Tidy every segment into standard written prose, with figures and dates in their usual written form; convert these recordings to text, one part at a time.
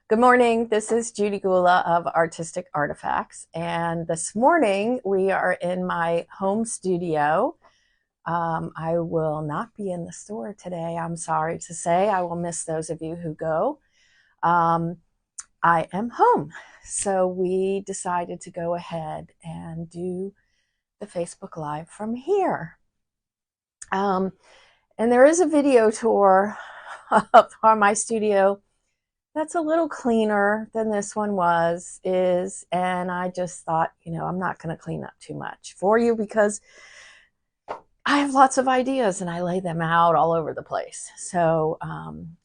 Good morning. This is Judy Gula of Artistic Artifacts. And this morning we are in my home studio. I will not be in the store today. I'm sorry to say. I will miss those of you who go. I am home. So we decided to go ahead and do the Facebook Live from here. And there is a video tour of my studio that's a little cleaner than this one is, and I just thought, I'm not going to clean up too much for you because I have lots of ideas and I lay them out all over the place. So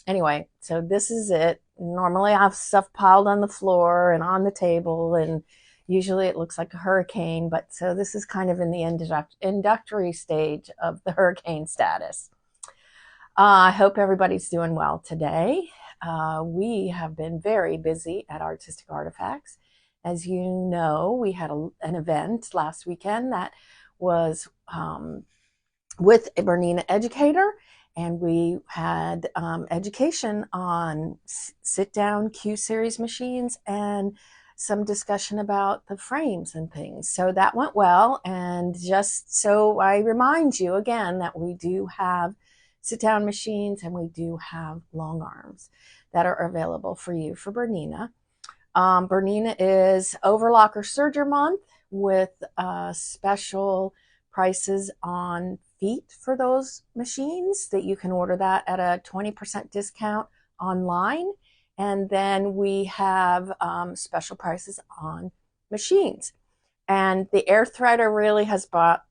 anyway, so this is it. Normally I have stuff piled on the floor and on the table, and usually it looks like a hurricane, but so this is kind of in the introductory stage of the hurricane status. I hope everybody's doing well today. We have been very busy at Artistic Artifacts. As you know, we had an event last weekend that was with a Bernina educator, and we had education on sit-down Q series machines and some discussion about the frames and things. So that went well, and just so I remind you again that we do have sit-down machines and we do have long arms that are available for you for Bernina. Bernina is Overlocker Serger Month with special prices on feet for those machines that you can order that at a 20% discount online. And then we have special prices on machines. And the air threader really has brought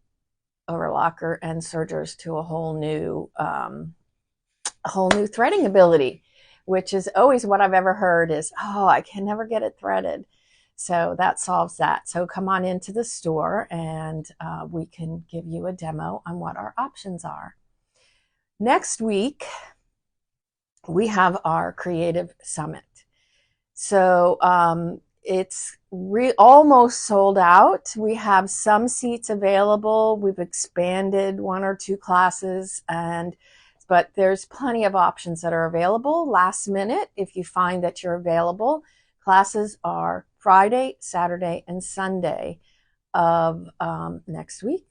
overlocker and sergers to a whole new threading ability, which is always what I've ever heard is, oh, I can never get it threaded. So that solves that. So come on into the store and we can give you a demo on what our options are. Next week, we have our Creative Summit. So it's almost sold out. We have some seats available. We've expanded one or two classes, but there's plenty of options that are available last minute. If you find that you're available, classes are Friday, Saturday, and Sunday of next week.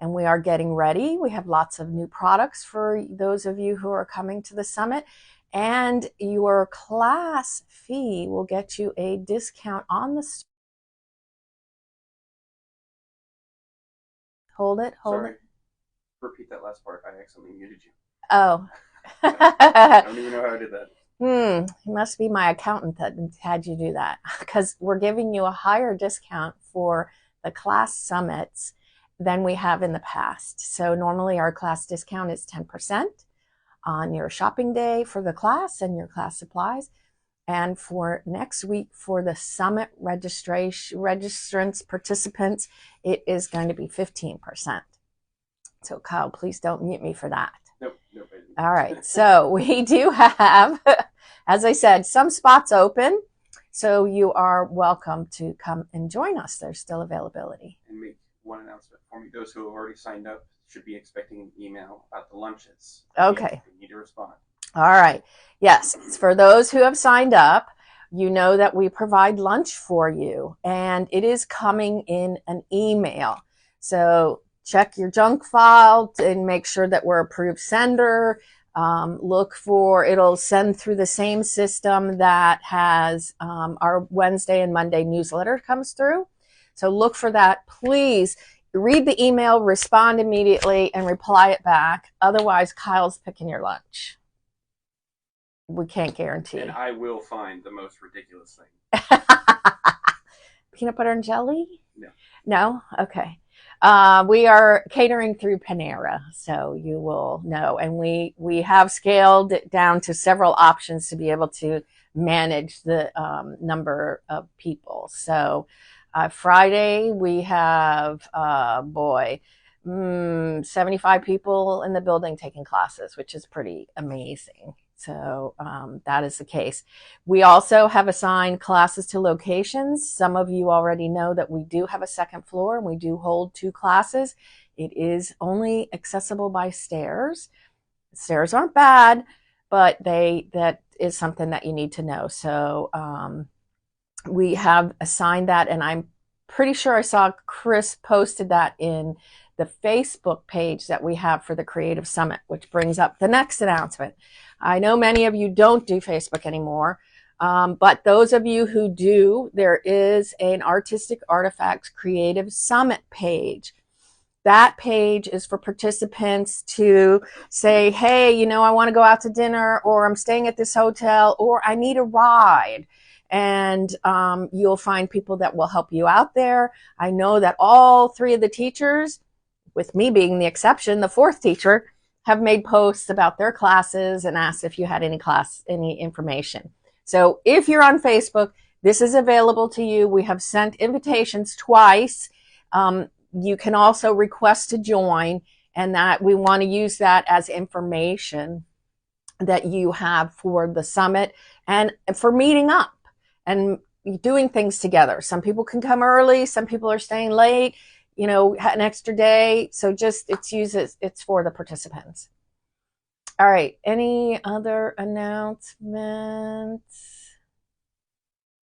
And we are getting ready. We have lots of new products for those of you who are coming to the summit. And your class fee will get you a discount on the store. Hold it. Repeat that last part. I accidentally muted you. Oh. I don't even know how I did that. It must be my accountant that had you do that, because we're giving you a higher discount for the class summits than we have in the past. So normally our class discount is 10% on your shopping day for the class and your class supplies. And for next week, for the summit registrants, participants, it is going to be 15%. So Kyle, please don't mute me for that. Nope. All right. So we do have, as I said, some spots open. So you are welcome to come and join us. There's still availability. And make one announcement for me. Those who have already signed up should be expecting an email about the lunches. Okay. They need to respond. All right. Yes. For those who have signed up, you know that we provide lunch for you, and it is coming in an email. So check your junk file and make sure that we're approved sender. Look for, it'll send through the same system that has our Wednesday and Monday newsletter comes through. So look for that. Please read the email, respond immediately, and reply it back. Otherwise, Kyle's picking your lunch. We can't guarantee. And I will find the most ridiculous thing. Peanut butter and jelly? No. No? Okay. We are catering through Panera, so you will know. And we have scaled it down to several options to be able to manage the number of people. So Friday, we have, 75 people in the building taking classes, which is pretty amazing. So that is the case. We also have assigned classes to locations. Some of you already know that we do have a second floor and we do hold 2 classes. It is only accessible by stairs. Stairs aren't bad, but is something that you need to know. So we have assigned that, and I'm pretty sure I saw Chris posted that in the Facebook page that we have for the Creative Summit, which brings up the next announcement. I know many of you don't do Facebook anymore, but those of you who do, there is an Artistic Artifacts Creative Summit page. That page is for participants to say, hey, you know, I want to go out to dinner, or I'm staying at this hotel, or I need a ride. And you'll find people that will help you out there. I know that all three of the teachers, with me being the exception, the fourth teacher, have made posts about their classes and asked if you had any information. So if you're on Facebook, this is available to you. We have sent invitations twice. You can also request to join, and that we want to use that as information that you have for the summit and for meeting up and doing things together. Some people can come early, some people are staying late, you know, an extra day. So just it's for the participants. All right, any other announcements?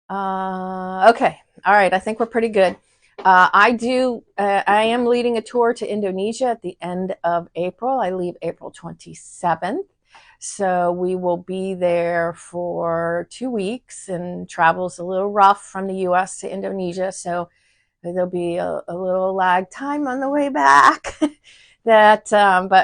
Okay, all right, I think we're pretty good. I am leading a tour to Indonesia at the end of April. I leave April 27th. So we will be there for 2 weeks, and travel's a little rough from the US to Indonesia. So there'll be a little lag time on the way back. But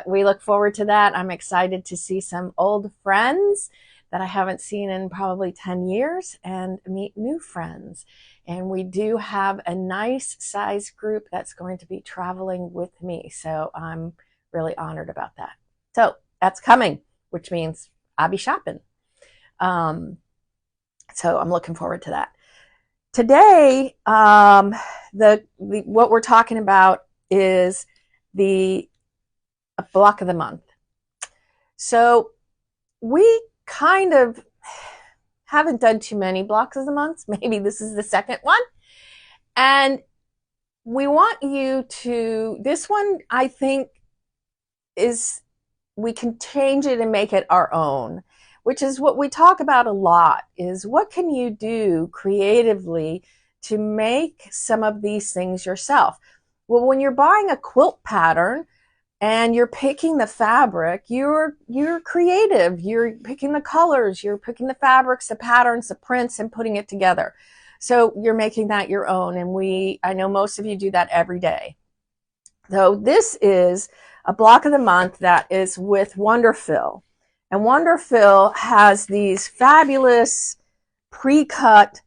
we look forward to that. I'm excited to see some old friends that I haven't seen in probably 10 years and meet new friends. And we do have a nice size group that's going to be traveling with me. So I'm really honored about that. So that's coming, which means I'll be shopping. So I'm looking forward to that. Today, what we're talking about is the block of the month. So we kind of haven't done too many blocks of the month. Maybe this is the second one. And we want you to, this one, I think, we can change it and make it our own, which is what we talk about a lot, is what can you do creatively to make some of these things yourself? Well, when you're buying a quilt pattern, and you're picking the fabric, you're creative. You're picking the colors, you're picking the fabrics, the patterns, the prints, and putting it together. So you're making that your own. And I know most of you do that every day. So this is a block of the month that is with WonderFil. And WonderFil has these fabulous pre-cut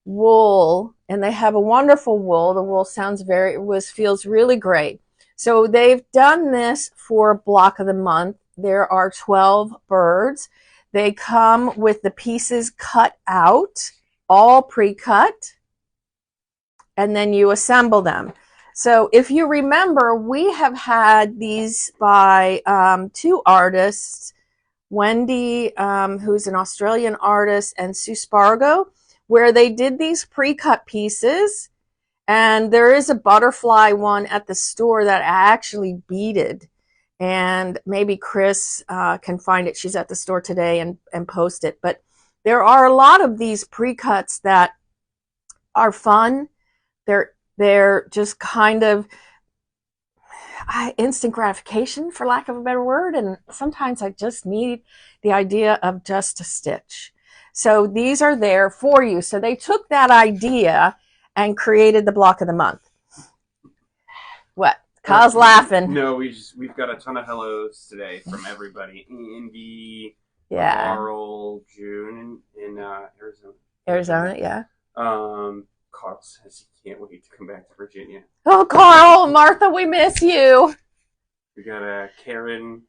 wool, and they have a wonderful wool. The wool feels really great. So they've done this for block of the month. There are 12 birds. They come with the pieces cut out, all pre-cut, and then you assemble them. So if you remember, we have had these by two artists, Wendy, who's an Australian artist, and Sue Spargo, where they did these pre-cut pieces. And there is a butterfly one at the store that I actually beaded. And maybe Chris can find it. She's at the store today and post it. But there are a lot of these pre-cuts that are fun. They're just kind of instant gratification, for lack of a better word. And sometimes I just need the idea of just a stitch. So these are there for you. So they took that idea and created the block of the month. What? Kyle's laughing. No, we've got a ton of hellos today from everybody. Indy, Carl, June in Arizona. Arizona, yeah. Carl says he can't wait to come back to Virginia. Oh, Carl, Martha, we miss you. We got Karen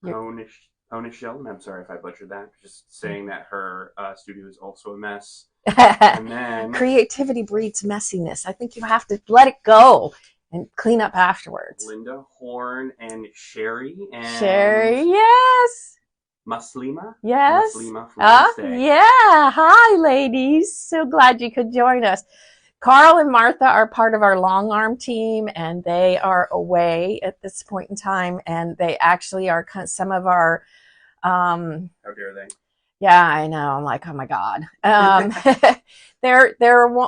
Onishell, and I'm sorry if I butchered that. Just saying that her studio is also a mess. And then creativity breeds messiness. I think you have to let it go and clean up afterwards. Linda Horn and Sherry, yes. Maslima, yes. Maslima yeah. Hi, ladies. So glad you could join us. Carl and Martha are part of our long arm team, and they are away at this point in time. And they actually are some of our How dare they? Yeah, I know. I'm like, oh my God.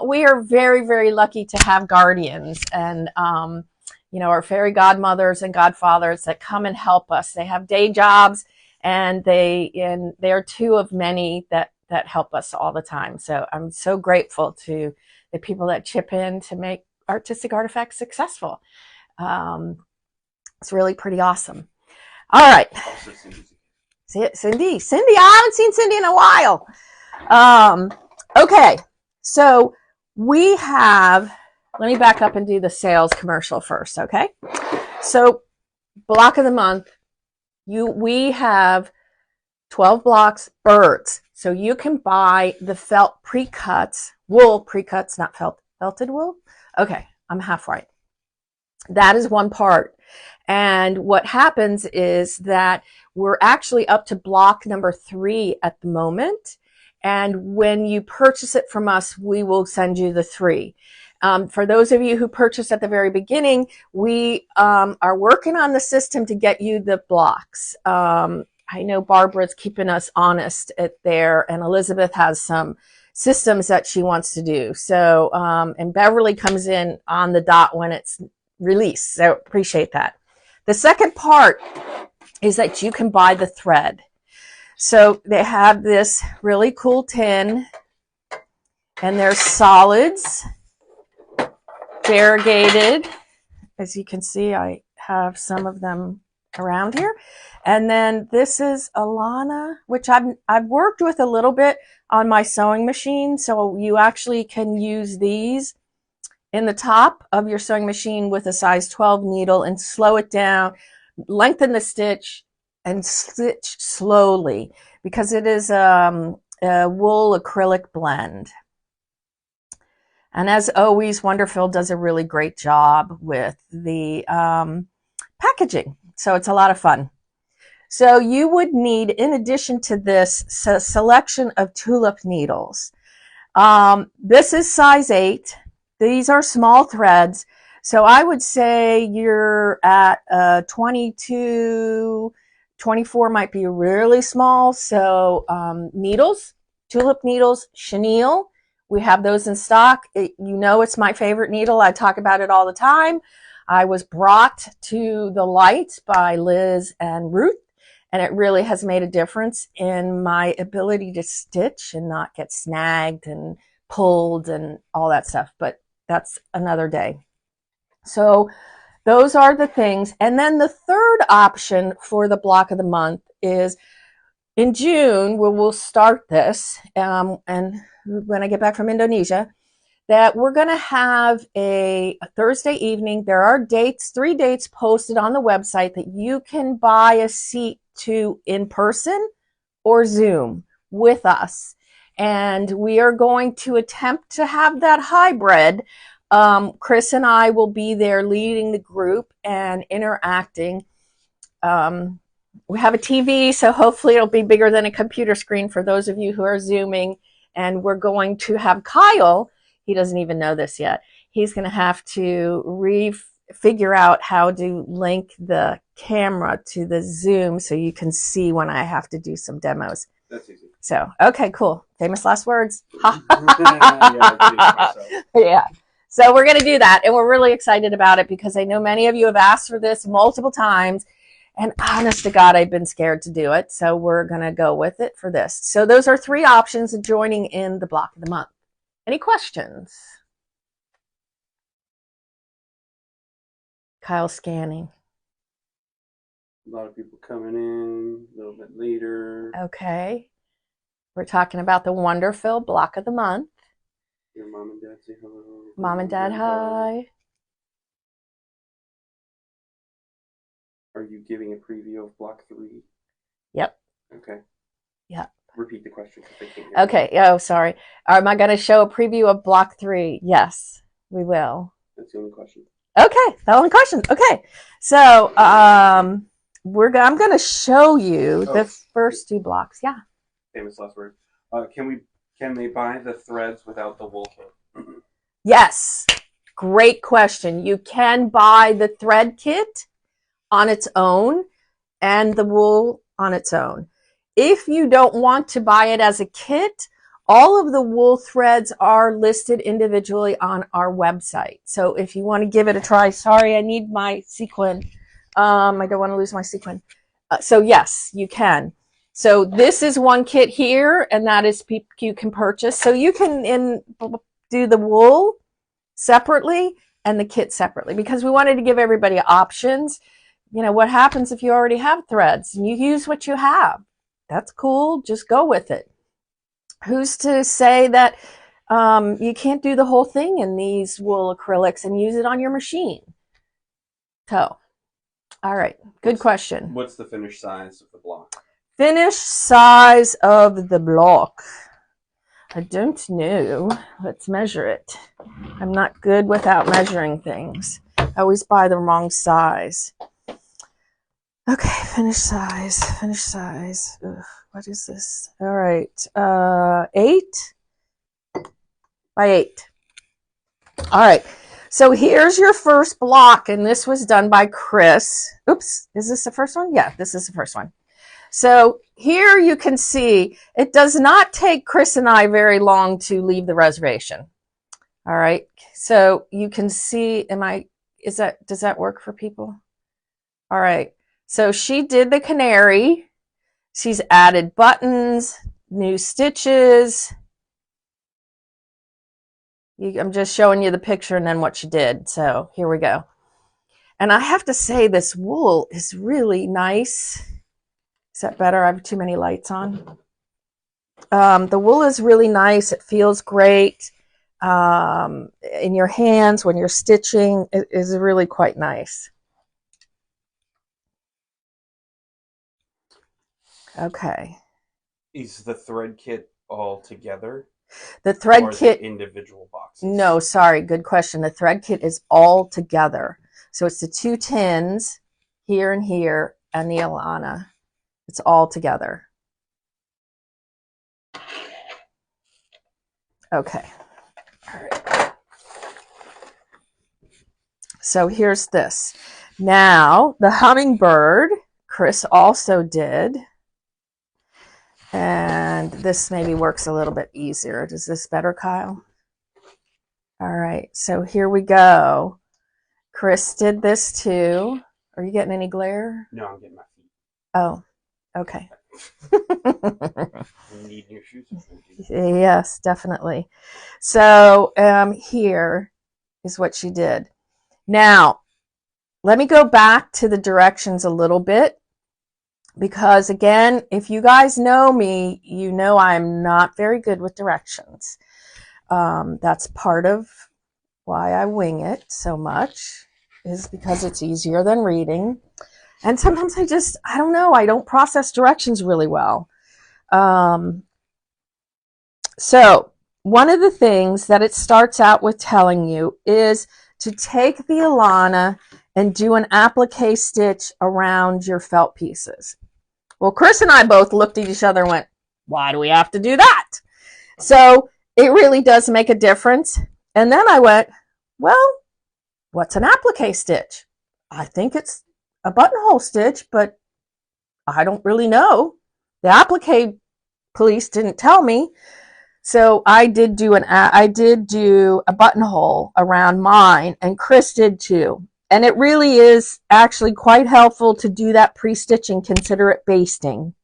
We are very, very lucky to have guardians and, you know, our fairy godmothers and godfathers that come and help us. They have day jobs and they're two of many that help us all the time. So I'm so grateful to the people that chip in to make artistic artifacts successful. It's really pretty awesome. All right. Also, Cindy, I haven't seen Cindy in a while. Okay, so we have, let me back up and do the sales commercial first, okay? So block of the month, we have 12 blocks, birds. So you can buy the felt pre-cuts, wool pre-cuts, not felted wool. Okay, I'm half right. That is one part. And what happens is that we're actually up to block number 3 at the moment. And when you purchase it from us, we will send you the 3. For those of you who purchased at the very beginning, we are working on the system to get you the blocks. I know Barbara's keeping us honest there, and Elizabeth has some systems that she wants to do. So, and Beverly comes in on the dot when it's released. So appreciate that. The second part is that you can buy the thread. So they have this really cool tin, and they're solids, variegated. As you can see, I have some of them around here. And then this is Alana, which I've worked with a little bit on my sewing machine. So you actually can use these in the top of your sewing machine with a size 12 needle and slow it down, lengthen the stitch, and stitch slowly because it is a wool acrylic blend. And as always, WonderFil does a really great job with the packaging. So it's a lot of fun. So you would need, in addition to this, a selection of tulip needles. This is size 8. These are small threads. So I would say you're at 22, 24 might be really small. So needles, tulip needles, chenille. We have those in stock. You know it's my favorite needle. I talk about it all the time. I was brought to the light by Liz and Ruth, and it really has made a difference in my ability to stitch and not get snagged and pulled and all that stuff. But that's another day. So those are the things. And then the third option for the block of the month is in June, where we'll start this, and when I get back from Indonesia, that we're going to have a Thursday evening. There are dates, 3 dates posted on the website that you can buy a seat to in person or Zoom with us. And we are going to attempt to have that hybrid. Chris and I will be there leading the group and interacting. We have a TV, so hopefully it'll be bigger than a computer screen for those of you who are Zooming. And we're going to have Kyle, he doesn't even know this yet, he's going to have to figure out how to link the camera to the Zoom so you can see when I have to do some demos. That's easy. So, okay, cool. Famous last words. Yeah. So we're going to do that, and we're really excited about it because I know many of you have asked for this multiple times. And honest to God, I've been scared to do it. So we're going to go with it for this. So those are 3 options of joining in the block of the month. Any questions? Kyle scanning. A lot of people coming in a little bit later. Okay. We're talking about the WonderFil block of the month. Your mom and dad say hello. Mom and dad, hi. Are you giving a preview of block 3? Yep. Okay. Yep. Repeat the question because I can't hear Okay. Oh, sorry. Am I going to show a preview of block 3? Yes, we will. That's the only question. Okay. The only question. Okay. So I'm going to show you the first 2 blocks. Yeah. Famous last word. Can they buy the threads without the wool kit? Yes. Great question. You can buy the thread kit on its own and the wool on its own. if you don't want to buy it as a kit, all of the wool threads are listed individually on our website. So if you want to give it a try, sorry, I need my sequin. I don't want to lose my sequin. So yes, you can. So this is one kit here, and that is you can purchase. So you can do the wool separately and the kit separately, because we wanted to give everybody options. You know, what happens if you already have threads and you use what you have? That's cool. Just go with it. Who's to say that you can't do the whole thing in these wool acrylics and use it on your machine? So, all right. Good question. What's the finished size of the block? Finished size of the block. I don't know. Let's measure it. I'm not good without measuring things. I always buy the wrong size. Okay, finished size. Finished size. Ugh, what is this? All right. 8 by 8. All right. So here's your first block, and this was done by Chris. Oops, is this the first one? Yeah, this is the first one. So here you can see it does not take Chris and I very long to leave the reservation. All right. So you can see, does that work for people? All right. So she did the canary. She's added buttons, new stitches. I'm just showing you the picture and then what she did. So here we go. And I have to say, this wool is really nice. Is that better? I have too many lights on. The wool is really nice. It feels great in your hands when you're stitching. It is really quite nice. Okay. Is the thread kit all together? The thread kit, individual boxes? No, sorry, good question. The thread kit is all together. So it's the 2 tins here and here and the Alana. It's all together. Okay. All right. So here's this. Now, the hummingbird, Chris also did. And this maybe works a little bit easier. Does this better, Kyle? All right. So here we go. Chris did this too. Are you getting any glare? No, I'm getting my feet. Oh, okay. You need new shoes. Yes, definitely. So here is what she did. Now, let me go back to the directions a little bit, because again, if you guys know me, you know I'm not very good with directions. That's part of why I wing it so much, is because it's easier than reading. And sometimes I don't know, I don't process directions really well. So one of the things that it starts out with telling you is to take the Alana and do an applique stitch around your felt pieces. Well, Chris and I both looked at each other and went, why do we have to do that? So it really does make a difference. And then I went, well, what's an applique stitch? I think it's a buttonhole stitch, but I don't really know. The applique police didn't tell me. So I did do a buttonhole around mine, and Chris did too. And it really is actually quite helpful to do that pre-stitching. Consider it basting.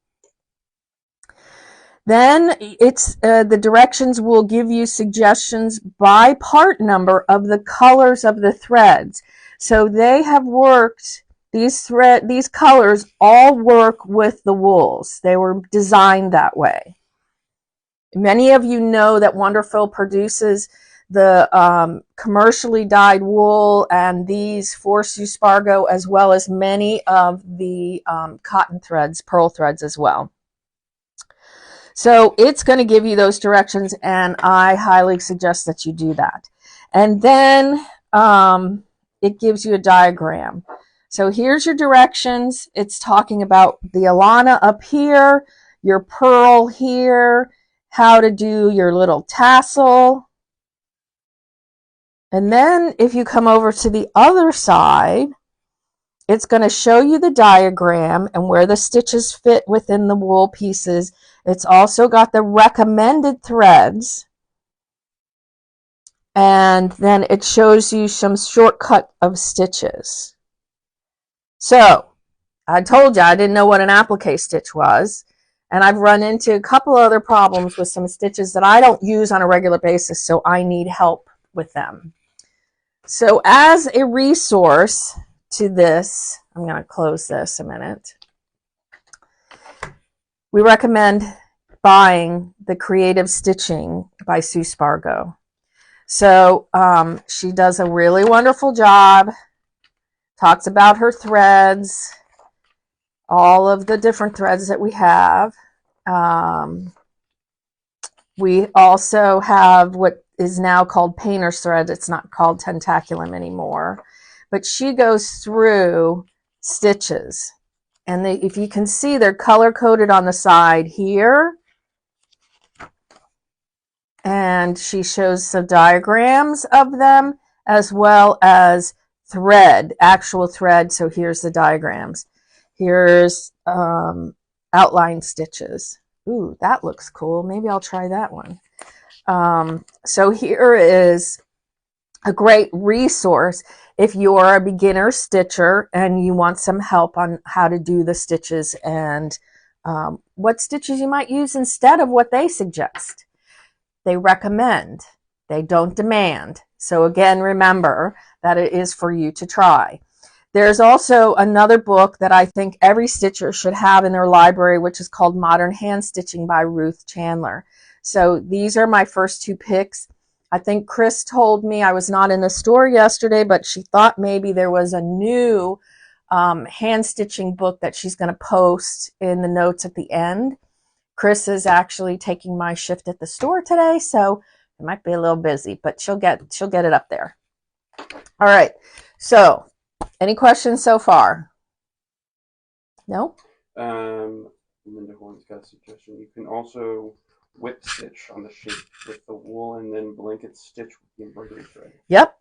Then it's the directions will give you suggestions by part number of the colors of the threads. So they have worked, these colors all work with the wools. They were designed that way. Many of you know that WonderFil produces the commercially dyed wool and these Force You Spargo, as well as many of the cotton threads, pearl threads as well. So it's going to give you those directions, and I highly suggest that you do that. And then it gives you a diagram. So here's your directions. It's talking about the Alana up here, your pearl here, how to do your little tassel. And then if you come over to the other side, it's going to show you the diagram and where the stitches fit within the wool pieces. It's also got the recommended threads. And then it shows you some shortcut of stitches. So I told you I didn't know what an applique stitch was. And I've run into a couple other problems with some stitches that I don't use on a regular basis, so I need help with them. So as a resource to this, I'm going to close this a minute. We recommend buying the Creative Stitching by Sue Spargo. So she does a really wonderful job, talks about her threads, all of the different threads that we have. We also have what is now called painter's thread. It's not called tentaculum anymore. But she goes through stitches. And if you can see, they're color-coded on the side here. And she shows some diagrams of them as well as thread, actual thread. So here's the diagrams. Here's outline stitches. Ooh, that looks cool. Maybe I'll try that one. So here is a great resource if you're a beginner stitcher and you want some help on how to do the stitches and what stitches you might use instead of what they suggest. They recommend. They don't demand. So again, remember that it is for you to try. There's also another book that I think every stitcher should have in their library, which is called Modern Hand Stitching by Ruth Chandler. So these are my first two picks. I think Chris told me, I was not in the store yesterday, but she thought maybe there was a new hand stitching book that she's going to post in the notes at the end. Chris is actually taking my shift at the store today, so it might be a little busy, but she'll get it up there. All right. So, any questions so far? No? Linda Horn's got a suggestion. You can also whip stitch on the shape with the wool and then blanket stitch with the embroidery thread. Yep,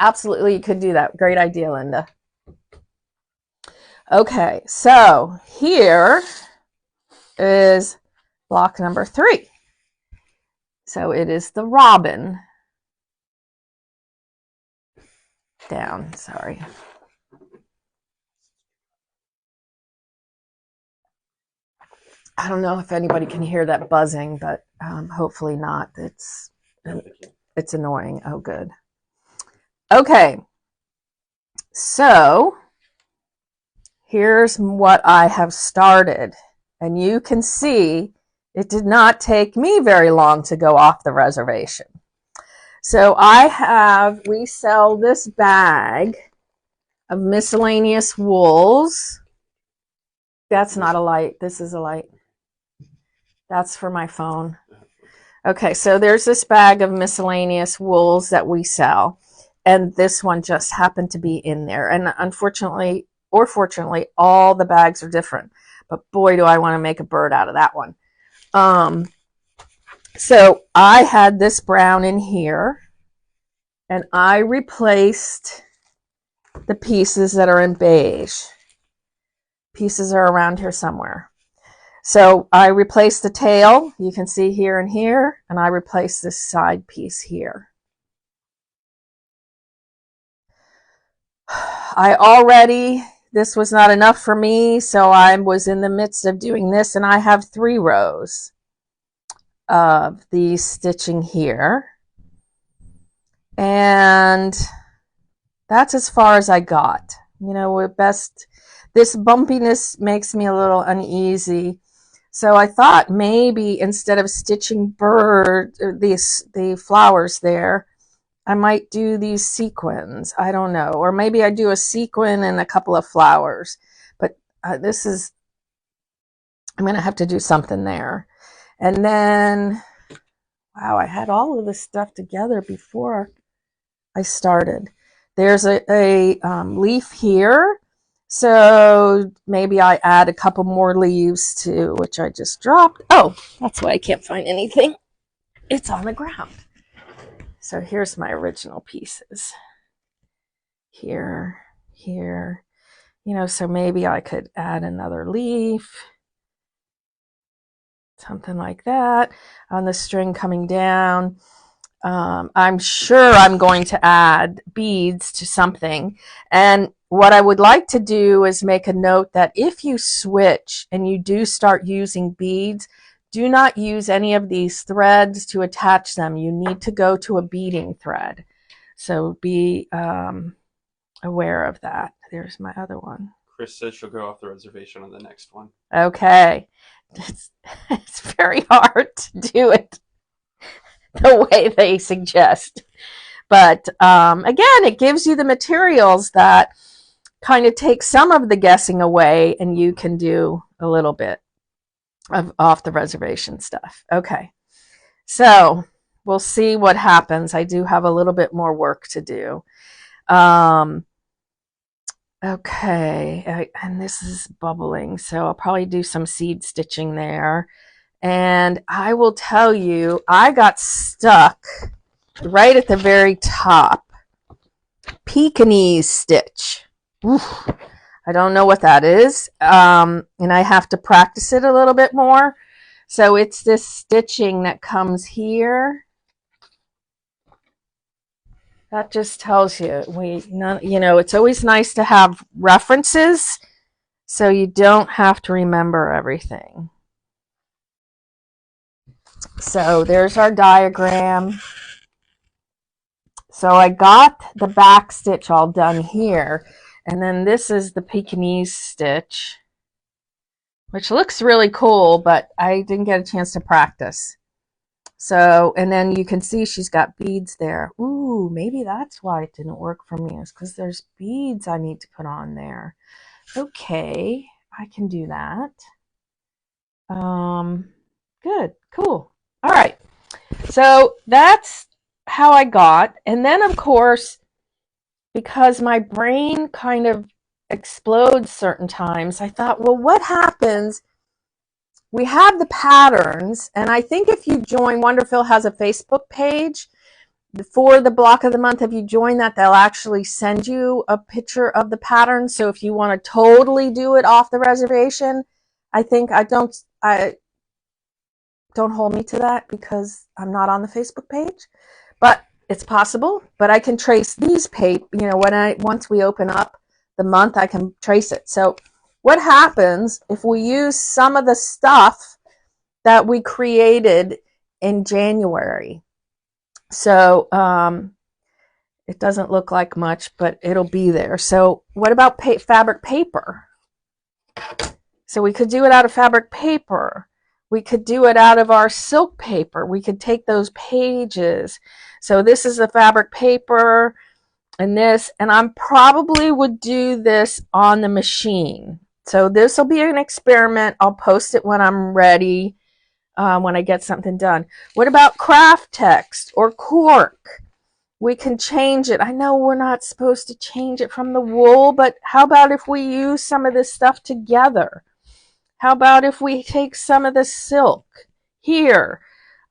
absolutely. You could do that. Great idea, Linda. Okay, so here is block number 3. So it is the robin. Down, sorry. I don't know if anybody can hear that buzzing, but hopefully not. It's annoying. Oh, good. Okay. So here's what I have started. And you can see it did not take me very long to go off the reservation. So we sell this bag of miscellaneous wools. That's not a light. This is a light. That's for my phone. Okay, so there's this bag of miscellaneous wools that we sell. And this one just happened to be in there. And unfortunately, or fortunately, all the bags are different. But boy, do I want to make a bird out of that one. So I had this brown in here. And I replaced the pieces that are in beige. Pieces are around here somewhere. So I replaced the tail, you can see here and here, and I replaced this side piece here. This was not enough for me, so I was in the midst of doing this, and I have 3 rows of these stitching here. And that's as far as I got. You know, this bumpiness makes me a little uneasy. So I thought maybe instead of stitching the flowers there, I might do these sequins. I don't know. Or maybe I do a sequin and a couple of flowers. But I'm going to have to do something there. And then, wow, I had all of this stuff together before I started. There's a leaf here. So maybe I add a couple more leaves to which I just dropped. Oh, that's why I can't find anything. It's on the ground. So here's my original pieces. Here, you know, so maybe I could add another leaf, something like that on the string coming down. I'm sure I'm going to add beads to something. And what I would like to do is make a note that if you switch and you do start using beads, do not use any of these threads to attach them. You need to go to a beading thread. So be aware of that. There's my other one. Chris says she'll go off the reservation on the next one. Okay. It's very hard to do it the way they suggest. But again, it gives you the materials that kind of take some of the guessing away, and you can do a little bit of off the reservation stuff. Okay, so we'll see what happens. I do have a little bit more work to do. Okay, and this is bubbling, so I'll probably do some seed stitching there. And I will tell you, I got stuck right at the very top. Pekingese stitch. Oof. I don't know what that is, and I have to practice it a little bit more. So it's this stitching that comes here. That just tells you, you know, it's always nice to have references so you don't have to remember everything. So there's our diagram. So I got the back stitch all done here. And then this is the Pekingese stitch, which looks really cool, but I didn't get a chance to practice. So, and then you can see she's got beads there. Ooh, maybe that's why it didn't work for me, is because there's beads I need to put on there. Okay, I can do that. Good, cool. All right, so that's how I got. And then, of course, because my brain kind of explodes certain times, I thought, well, what happens? We have the patterns, and I think if you join, WonderFil has a Facebook page for the block of the month. If you join that, they'll actually send you a picture of the pattern. So if you want to totally do it off the reservation, I think I don't hold me to that because I'm not on the Facebook page, but it's possible. But I can trace these once we open up the month, I can trace it. So what happens if we use some of the stuff that we created in January? So it doesn't look like much, but it'll be there. So what about fabric paper? So we could do it out of fabric paper. We could do it out of our silk paper. We could take those pages. So this is the fabric paper and this, and I probably would do this on the machine. So this will be an experiment. I'll post it when I'm ready, when I get something done. What about craft text or cork? We can change it. I know we're not supposed to change it from the wool, but how about if we use some of this stuff together? How about if we take some of the silk here?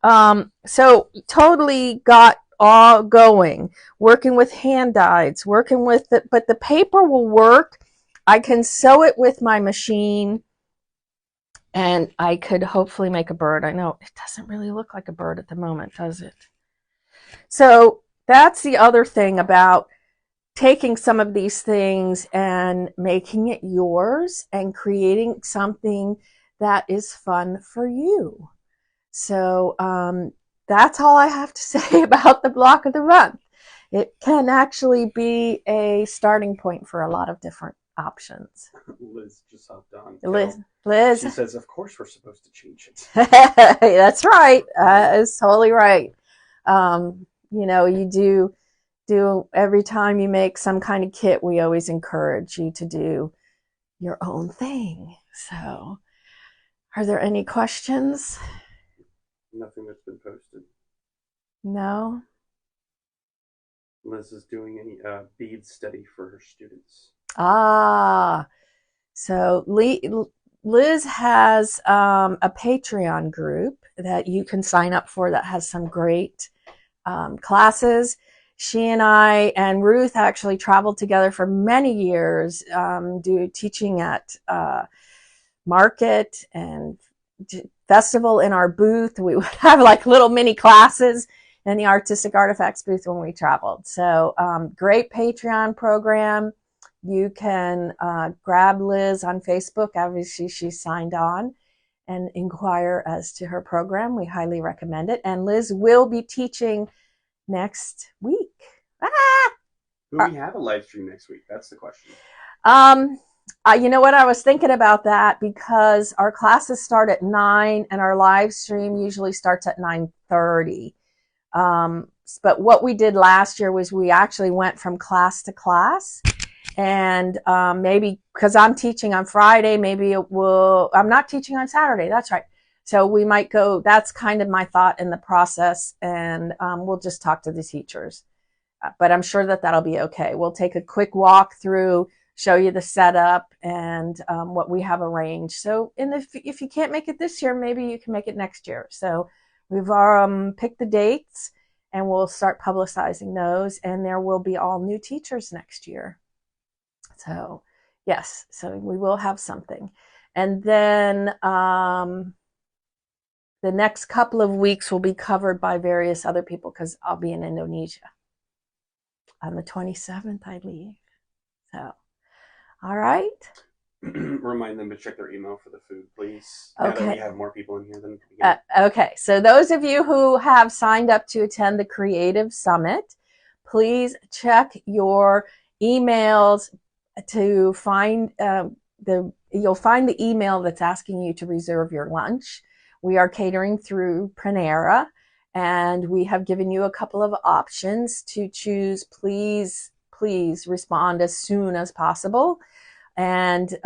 So totally got all going, working with hand dyes, working with it, but the paper will work. I can sew it with my machine, and I could hopefully make a bird. I know it doesn't really look like a bird at the moment, does it? So that's the other thing about taking some of these things and making it yours and creating something that is fun for you. So that's all I have to say about the block of the month. It can actually be a starting point for a lot of different options. Liz just hopped on. Liz. She says, of course we're supposed to change it. That's right. It's totally right. You know, you do every time you make some kind of kit, we always encourage you to do your own thing. So are there any questions? Nothing that's been posted. No? Liz is doing a bead study for her students. So Liz has a Patreon group that you can sign up for that has some great classes. She and I and Ruth actually traveled together for many years, teaching at market and festival in our booth. We would have like little mini classes in the artistic artifacts booth when we traveled. So great Patreon program. You can grab Liz on Facebook. Obviously, she's signed on, and inquire as to her program. We highly recommend it. And Liz will be teaching next week. Do we have a live stream next week? That's the question. You know what? I was thinking about that because our classes start at 9 and our live stream usually starts at 9:30. But what we did last year was we actually went from class to class. And maybe because I'm teaching on Friday, maybe I'm not teaching on Saturday. That's right. So we might go, that's kind of my thought in the process. And we'll just talk to the teachers. But I'm sure that that'll be okay. We'll take a quick walk through, show you the setup and what we have arranged. So if you can't make it this year, maybe you can make it next year. So we've picked the dates and we'll start publicizing those. And there will be all new teachers next year. So yes, so we will have something. And then the next couple of weeks will be covered by various other people because I'll be in Indonesia. On the 27th, I leave. So, all right. Remind them to check their email for the food, please. Okay. Now that we have more people in here than okay. So those of you who have signed up to attend the Creative Summit, please check your emails to find you'll find the email that's asking you to reserve your lunch. We are catering through Panera, and we have given you a couple of options to choose. Please respond as soon as possible. And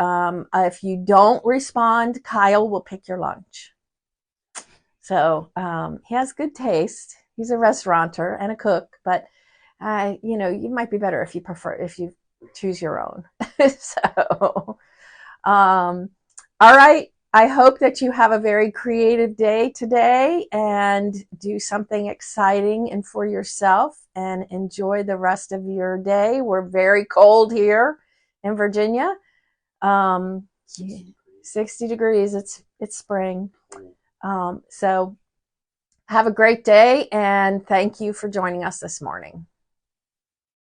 if you don't respond, Kyle will pick your lunch. So he has good taste. He's a restaurateur and a cook, but you might be better if you choose your own. So, all right. I hope that you have a very creative day today and do something exciting and for yourself and enjoy the rest of your day. We're very cold here in Virginia. 60 degrees. It's spring. So have a great day and thank you for joining us this morning.